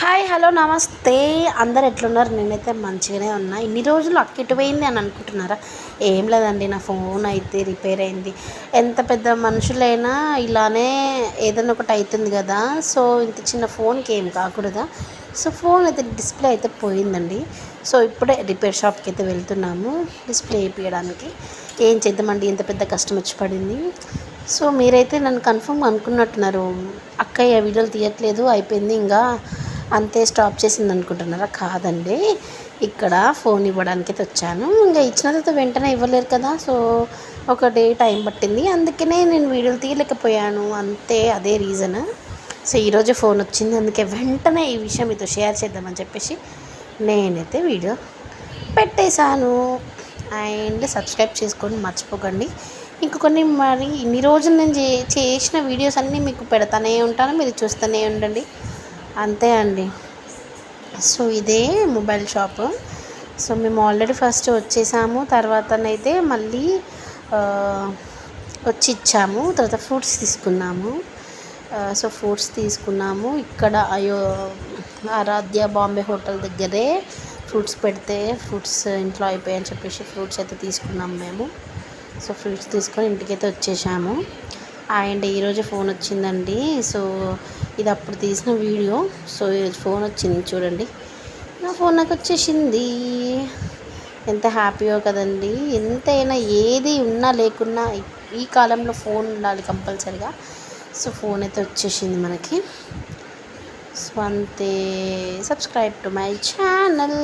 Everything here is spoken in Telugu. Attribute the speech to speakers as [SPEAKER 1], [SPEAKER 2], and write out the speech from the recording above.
[SPEAKER 1] హాయ్ హలో నమస్తే. అందరు ఎట్లున్నారు? నేనైతే మంచిగానే ఉన్నా. ఇన్ని రోజులు అక్క ఎటు పోయింది అని అనుకుంటున్నారా? ఏం లేదండి, నా ఫోన్ అయితే రిపేర్ అయింది. ఎంత పెద్ద మనుషులైనా ఇలానే ఏదైనా ఒకటి అవుతుంది కదా. సో ఇంత చిన్న ఫోన్కి ఏం కాకూడదా? సో ఫోన్ అయితే డిస్ప్లే అయితే పోయిందండి. సో ఇప్పుడే రిపేర్ షాప్కి అయితే వెళ్తున్నాము డిస్ప్లే వేయించడానికి. ఏం చేద్దామండి, ఎంత పెద్ద కష్టం వచ్చి పడింది. సో మీరైతే నన్ను కన్ఫర్మ్ అనుకున్నట్టున్నారు, అక్కయ్య వీడియోలు తీయట్లేదు అయిపోయింది ఇంకా అంతే స్టాప్ చేసింది అనుకుంటున్నారా? కాదండి, ఇక్కడ ఫోన్ ఇవ్వడానికి అయితే వచ్చాను. ఇంకా ఇచ్చిన తర్వాత వెంటనే ఇవ్వలేరు కదా. సో ఒక డే టైం పట్టింది, అందుకనే నేను వీడియోలు తీయలేకపోయాను అంతే, అదే రీజన్. సో ఈరోజు ఫోన్ వచ్చింది, అందుకే వెంటనే ఈ విషయం మీతో షేర్ చేద్దామని చెప్పేసి నేనైతే వీడియో పెట్టేశాను. అండ్ సబ్స్క్రైబ్ చేసుకొని మర్చిపోకండి. ఇంకొన్ని మరి ఇన్ని రోజులు నేను చేసిన వీడియోస్ అన్నీ మీకు పెడతానే ఉంటాను, మీరు చూస్తూనే ఉండండి అంతే అండి. సో ఇదే మొబైల్ షాపు. సో మేము ఆల్రెడీ ఫస్ట్ వచ్చేసాము, తర్వాతనైతే మళ్ళీ వచ్చి ఇచ్చాము, తర్వాత ఫ్రూట్స్ తీసుకున్నాము. సో ఫ్రూట్స్ తీసుకున్నాము ఇక్కడ ఆరాధ్య బాంబే హోటల్ దగ్గరే ఫ్రూట్స్ పెడితే ఫ్రూట్స్ ఇంట్లో అయిపోయాయని చెప్పేసి ఫ్రూట్స్ అయితే తీసుకున్నాము మేము. సో ఫ్రూట్స్ తీసుకొని ఇంటికైతే వచ్చేసాము. అండ్ ఈరోజు ఫోన్ వచ్చిందండి. సో ఇది అప్పుడు తీసిన వీడియో. సో ఈరోజు ఫోన్ వచ్చింది చూడండి, నా ఫోన్ నాకు వచ్చేసింది. ఎంత హ్యాపీయో కదండి. ఎంతైనా ఏది ఉన్నా లేకున్నా ఈ కాలంలో ఫోన్ ఉండాలి కంపల్సరిగా. సో ఫోన్ అయితే వచ్చేసింది మనకి. సో అంతే. Subscribe to my channel.